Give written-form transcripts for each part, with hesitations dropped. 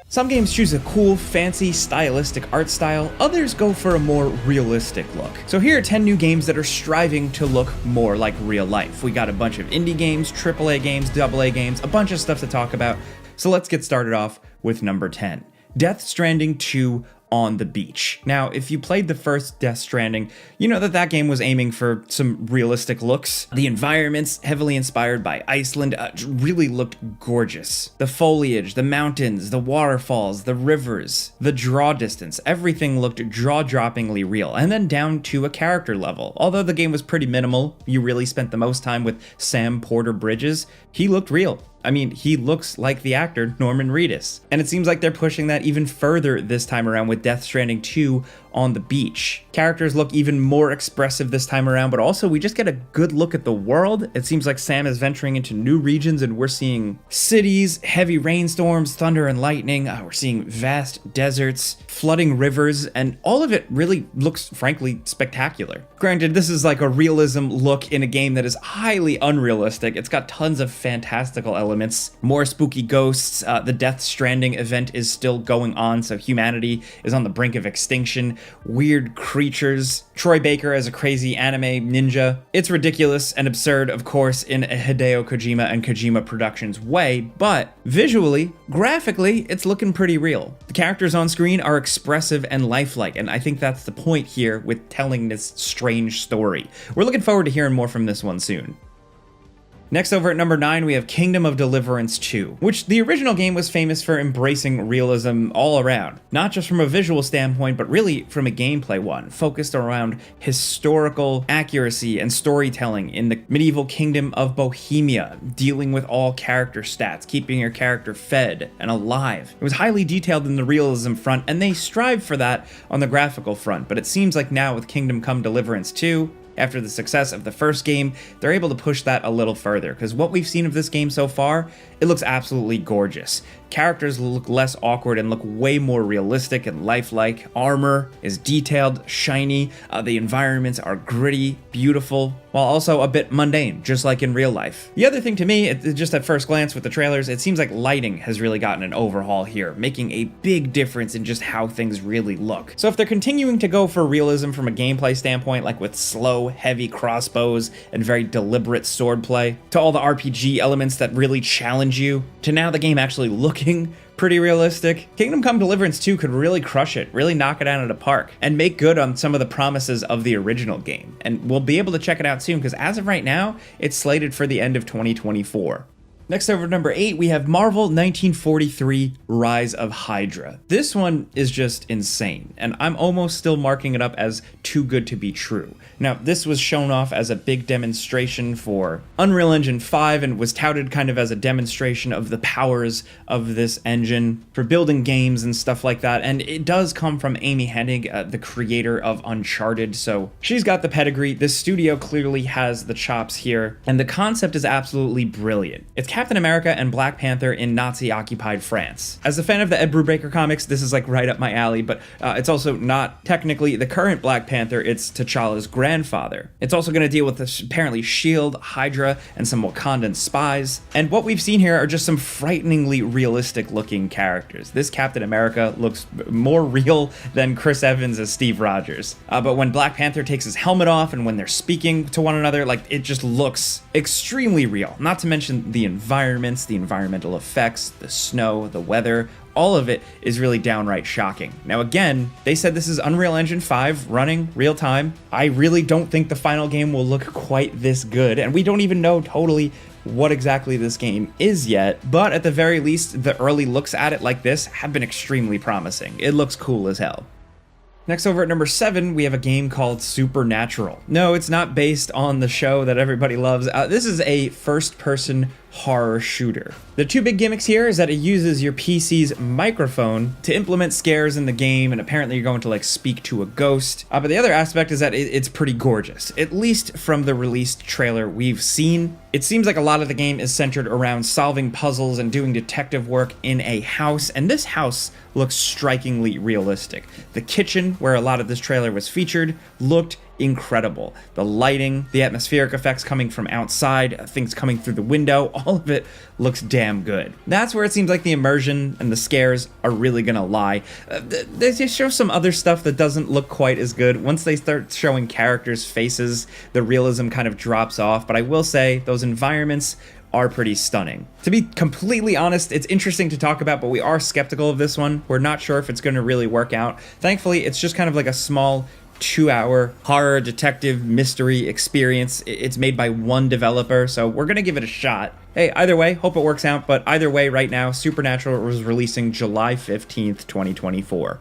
Some games choose a cool, fancy, stylistic art style, others go for a more realistic look. So here are 10 new games that are striving to look more like real life. We got a bunch of indie games, AAA games, AA games, a bunch of stuff to talk about. So let's get started off with number 10. Death Stranding 2 on the Beach. Now, if you played the first Death Stranding, you know that that game was aiming for some realistic looks. The environments, heavily inspired by Iceland, really looked gorgeous. The foliage, the mountains, the waterfalls, the rivers, the draw distance, everything looked jaw-droppingly real, and then down to a character level. Although the game was pretty minimal, you really spent the most time with Sam Porter Bridges, he looked real. I mean, he looks like the actor Norman Reedus. And it seems like they're pushing that even further this time around with Death Stranding 2 on the beach. Characters look even more expressive this time around, but also we just get a good look at the world. It seems like Sam is venturing into new regions and we're seeing cities, heavy rainstorms, thunder and lightning. We're seeing vast deserts, flooding rivers, and all of it really looks, frankly, spectacular. Granted, this is like a realism look in a game that is highly unrealistic. It's got tons of fantastical elements, more spooky ghosts. The Death Stranding event is still going on, so humanity is on the brink of extinction. Weird creatures. Troy Baker as a crazy anime ninja. It's ridiculous and absurd, of course, in a Hideo Kojima and Kojima Productions way, but visually, graphically, it's looking pretty real. The characters on screen are expressive and lifelike, and I think that's the point here with telling this strange story. We're looking forward to hearing more from this one soon. Next, over at number 9, we have Kingdom of Deliverance 2, which the original game was famous for embracing realism all around. Not just from a visual standpoint, but really from a gameplay one, focused around historical accuracy and storytelling in the medieval kingdom of Bohemia, dealing with all character stats, keeping your character fed and alive. It was highly detailed in the realism front, and they strive for that on the graphical front, but it seems like now with Kingdom Come Deliverance 2, after the success of the first game, they're able to push that a little further, because what we've seen of this game so far, it looks absolutely gorgeous. Characters look less awkward and look way more realistic and lifelike. Armor is detailed, shiny, the environments are gritty, beautiful, while also a bit mundane, just like in real life. The other thing to me, just at first glance with the trailers, it seems like lighting has really gotten an overhaul here, making a big difference in just how things really look. So if they're continuing to go for realism from a gameplay standpoint, like with slow, heavy crossbows and very deliberate swordplay, to all the RPG elements that really challenge you, to now the game actually looking pretty realistic, Kingdom Come Deliverance 2 could really crush it, really knock it out of the park, and make good on some of the promises of the original game. And we'll be able to check it out soon, because as of right now, it's slated for the end of 2024. Next, over number 8, we have Marvel 1943 Rise of Hydra. This one is just insane, and I'm almost still marking it up as too good to be true. Now, this was shown off as a big demonstration for Unreal Engine 5 and was touted kind of as a demonstration of the powers of this engine for building games and stuff like that, and it does come from Amy Hennig, the creator of Uncharted, so she's got the pedigree. This studio clearly has the chops here, and the concept is absolutely brilliant. It's Captain America and Black Panther in Nazi-occupied France. As a fan of the Ed Brubaker comics, this is like right up my alley, but it's also not technically the current Black Panther, it's T'Challa's grandfather. It's also going to deal with this apparently S.H.I.E.L.D., Hydra, and some Wakandan spies. And what we've seen here are just some frighteningly realistic looking characters. This Captain America looks more real than Chris Evans as Steve Rogers. But when Black Panther takes his helmet off and when they're speaking to one another, like, it just looks extremely real. Not to mention the environments, the environmental effects, the snow, the weather, all of it is really downright shocking. Now again, they said this is Unreal Engine 5 running real time. I really don't think the final game will look quite this good, and we don't even know totally what exactly this game is yet, but at the very least, the early looks at it like this have been extremely promising. It looks cool as hell. Next, over at number 7, we have a game called Supernatural. No, it's not based on the show that everybody loves. This is a first-person horror shooter. The two big gimmicks here is that it uses your PC's microphone to implement scares in the game, and apparently you're going to like speak to a ghost. But the other aspect is that it's pretty gorgeous, at least from the released trailer we've seen. It seems like a lot of the game is centered around solving puzzles and doing detective work in a house, and this house looks strikingly realistic. The kitchen, where a lot of this trailer was featured, looked incredible. The lighting, the atmospheric effects coming from outside, things coming through the window, all of it looks damn good. That's where it seems like the immersion and the scares are really gonna lie. They just show some other stuff that doesn't look quite as good. Once they start showing characters' faces, the realism kind of drops off, but I will say those environments are pretty stunning. To be completely honest, it's interesting to talk about, but we are skeptical of this one. We're not sure if it's going to really work out. Thankfully, it's just kind of like a small 2-hour horror detective mystery experience. It's made by one developer, so we're gonna give it a shot. Hey, either way, hope it works out, but either way, right now, Supernatural was releasing July 15th, 2024.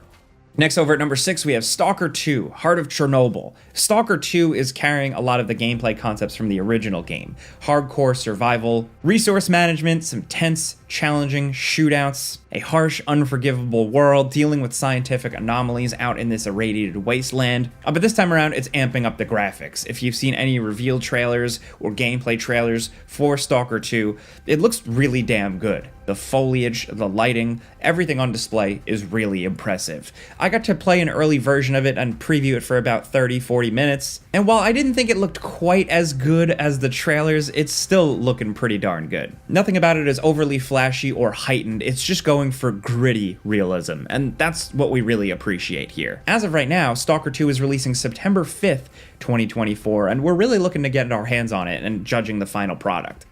Next, over at number 6, we have Stalker 2, Heart of Chernobyl. Stalker 2 is carrying a lot of the gameplay concepts from the original game. Hardcore survival, resource management, some tense, challenging shootouts, a harsh, unforgivable world dealing with scientific anomalies out in this irradiated wasteland. But this time around, it's amping up the graphics. If you've seen any reveal trailers or gameplay trailers for Stalker 2, it looks really damn good. The foliage, the lighting, everything on display is really impressive. I got to play an early version of it and preview it for about 30-40 minutes, and while I didn't think it looked quite as good as the trailers, it's still looking pretty darn good. Nothing about it is overly flashy or heightened, it's just going for gritty realism, and that's what we really appreciate here. As of right now, Stalker 2 is releasing September 5th, 2024, and we're really looking to get our hands on it and judging the final product.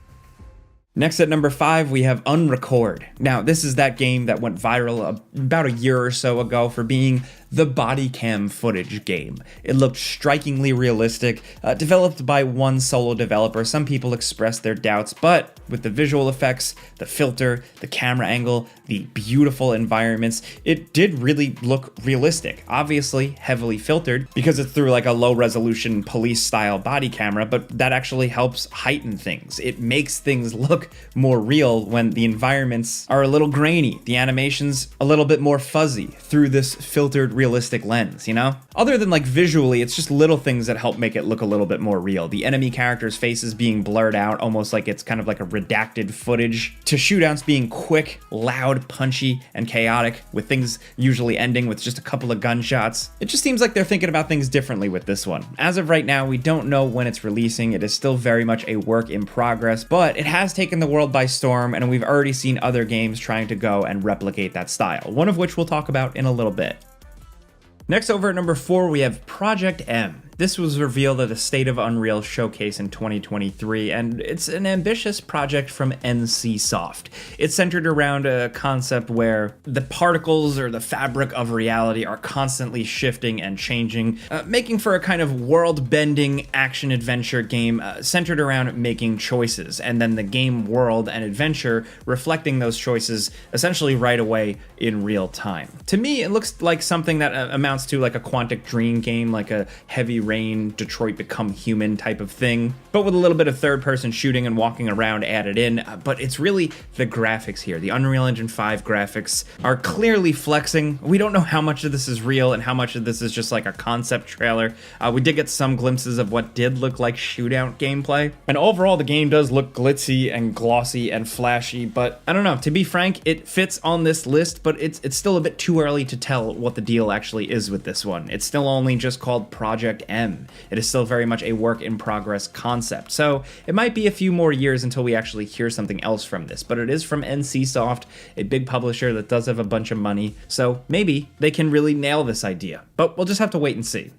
Next at number 5, we have Unrecord. Now, this is that game that went viral about a year or so ago for being the body cam footage game. It looked strikingly realistic, developed by one solo developer. Some people expressed their doubts, but with the visual effects, the filter, the camera angle, the beautiful environments, it did really look realistic. Obviously heavily filtered because it's through like a low resolution police style body camera, but that actually helps heighten things. It makes things look more real when the environments are a little grainy, the animations a little bit more fuzzy through this filtered realistic lens, you know? Other than like visually, it's just little things that help make it look a little bit more real. The enemy characters' faces being blurred out, almost like it's kind of like a redacted footage, to shootouts being quick, loud, punchy, and chaotic, with things usually ending with just a couple of gunshots. It just seems like they're thinking about things differently with this one. As of right now, we don't know when it's releasing. It is still very much a work in progress, but it has taken the world by storm, and we've already seen other games trying to go and replicate that style, one of which we'll talk about in a little bit. Next, over at number 4, we have Project M. This was revealed at a State of Unreal showcase in 2023, and it's an ambitious project from NCSoft. It's centered around a concept where the particles or the fabric of reality are constantly shifting and changing, making for a kind of world-bending action-adventure game centered around making choices, and then the game world and adventure reflecting those choices essentially right away in real time. To me, it looks like something that amounts to like a Quantic Dream game, like a Heavy Rain, Detroit Become Human type of thing, but with a little bit of third-person shooting and walking around added in. But it's really the graphics here. The Unreal Engine 5 graphics are clearly flexing. We don't know how much of this is real and how much of this is just like a concept trailer. We did get some glimpses of what did look like shootout gameplay, and overall the game does look glitzy and glossy and flashy, but I don't know. To be frank, it fits on this list, but it's still a bit too early to tell what the deal actually is with this one. It's still only just called Project M. It is still very much a work in progress concept, so it might be a few more years until we actually hear something else from this, but it is from NCSoft, a big publisher that does have a bunch of money, so maybe they can really nail this idea, but we'll just have to wait and see.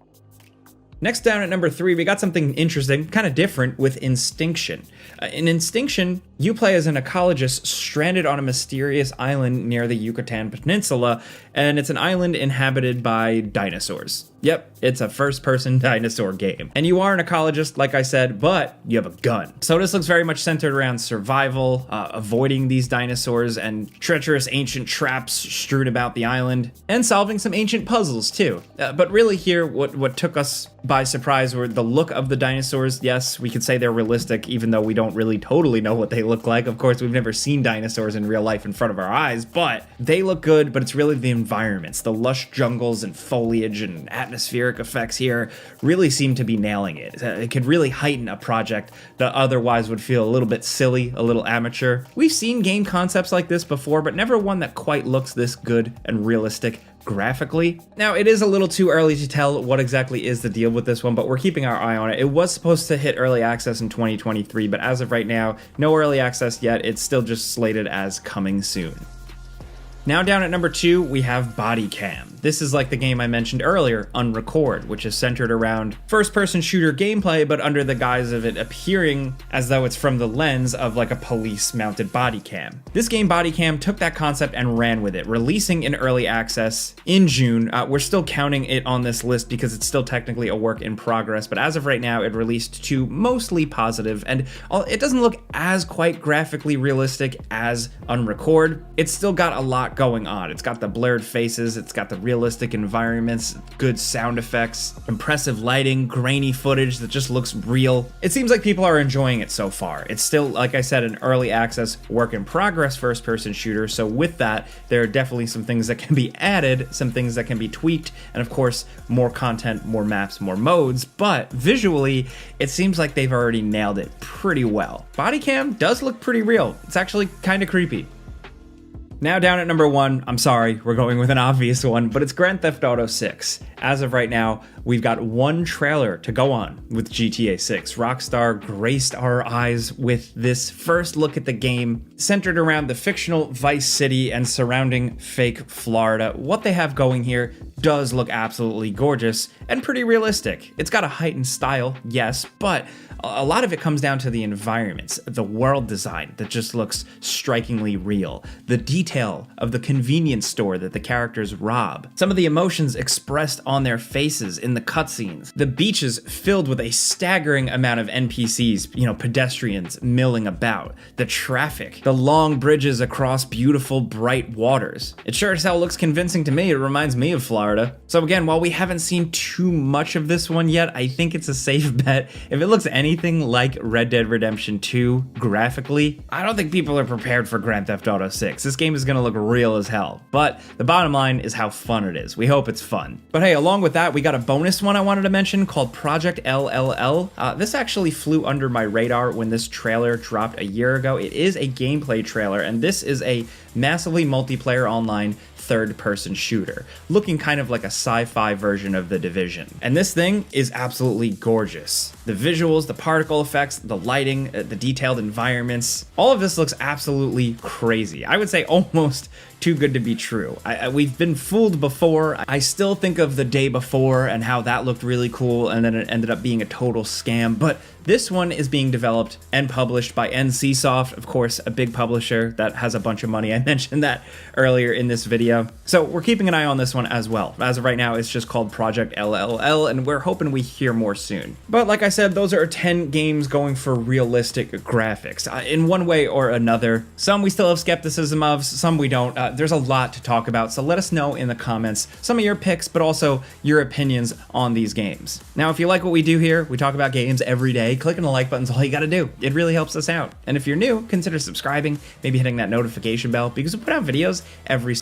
Next, down at number 3, we got something interesting, kind of different, with Instinction. In Instinction, you play as an ecologist stranded on a mysterious island near the Yucatan Peninsula, and it's an island inhabited by dinosaurs. Yep, it's a first-person dinosaur game. And you are an ecologist, like I said, but you have a gun. So this looks very much centered around survival, avoiding these dinosaurs, and treacherous ancient traps strewn about the island, and solving some ancient puzzles, too. But really here, what took us by surprise were the look of the dinosaurs. Yes, we could say they're realistic, even though we don't really totally know what they look like. Of course, we've never seen dinosaurs in real life in front of our eyes, but they look good, but it's really the environments, the lush jungles and foliage and atmospheric effects here really seem to be nailing it. It could really heighten a project that otherwise would feel a little bit silly, a little amateur. We've seen game concepts like this before, but never one that quite looks this good and realistic graphically. Now, it is a little too early to tell what exactly is the deal with this one, but we're keeping our eye on it. It was supposed to hit early access in 2023, but as of right now, no early access yet. It's still just slated as coming soon. Now down at number 2, we have Body Cam. This is like the game I mentioned earlier, Unrecord, which is centered around first-person shooter gameplay, but under the guise of it appearing as though it's from the lens of like a police-mounted body cam. This game, Body Cam, took that concept and ran with it, releasing in early access in June. We're still counting it on this list because it's still technically a work in progress, but as of right now, it released to mostly positive, and it doesn't look as quite graphically realistic as Unrecord. It's still got a lot going on. It's got the blurred faces, it's got the realistic environments, good sound effects, impressive lighting, grainy footage that just looks real. It seems like people are enjoying it so far. It's still, like I said, an early access work in progress first person shooter, so with that, there are definitely some things that can be added, some things that can be tweaked, and of course, more content, more maps, more modes, but visually, it seems like they've already nailed it pretty well. Body Cam does look pretty real. It's actually kind of creepy. Now down at number 1, I'm sorry, we're going with an obvious one, but it's Grand Theft Auto 6. As of right now, we've got one trailer to go on with GTA 6. Rockstar graced our eyes with this first look at the game, centered around the fictional Vice City and surrounding fake Florida. What they have going here does look absolutely gorgeous and pretty realistic. It's got a heightened style, yes, but a lot of it comes down to the environments, the world design that just looks strikingly real, the detail of the convenience store that the characters rob, some of the emotions expressed on their faces in the cutscenes, the beaches filled with a staggering amount of NPCs, pedestrians milling about, the traffic, the long bridges across beautiful, bright waters. It sure as hell looks convincing to me. It reminds me of Florida. So again, while we haven't seen too much of this one yet, I think it's a safe bet. If it looks anything like Red Dead Redemption 2 graphically, I don't think people are prepared for Grand Theft Auto 6. This game is gonna look real as hell, but the bottom line is how fun it is. We hope it's fun. But hey, along with that, we got a bonus one I wanted to mention called Project LLL. This actually flew under my radar when this trailer dropped a year ago. It is a gameplay trailer, and this is a massively multiplayer online third-person shooter, looking kind of like a sci-fi version of The Division. And this thing is absolutely gorgeous. The visuals, the particle effects, the lighting, the detailed environments, all of this looks absolutely crazy. I would say almost too good to be true. We've been fooled before. I still think of The Day Before and how that looked really cool, and then it ended up being a total scam, but this one is being developed and published by NCSoft, of course, a big publisher that has a bunch of money. I mentioned that earlier in this video. So we're keeping an eye on this one as well. As of right now, it's just called Project LLL, and we're hoping we hear more soon. But like I said, those are 10 games going for realistic graphics. In one way or another, some we still have skepticism of, some we don't. There's a lot to talk about, so let us know in the comments some of your picks, but also your opinions on these games. Now, if you like what we do here, we talk about games every day. Clicking the like button's all you gotta do. It really helps us out. And if you're new, consider subscribing, maybe hitting that notification bell, because we put out videos every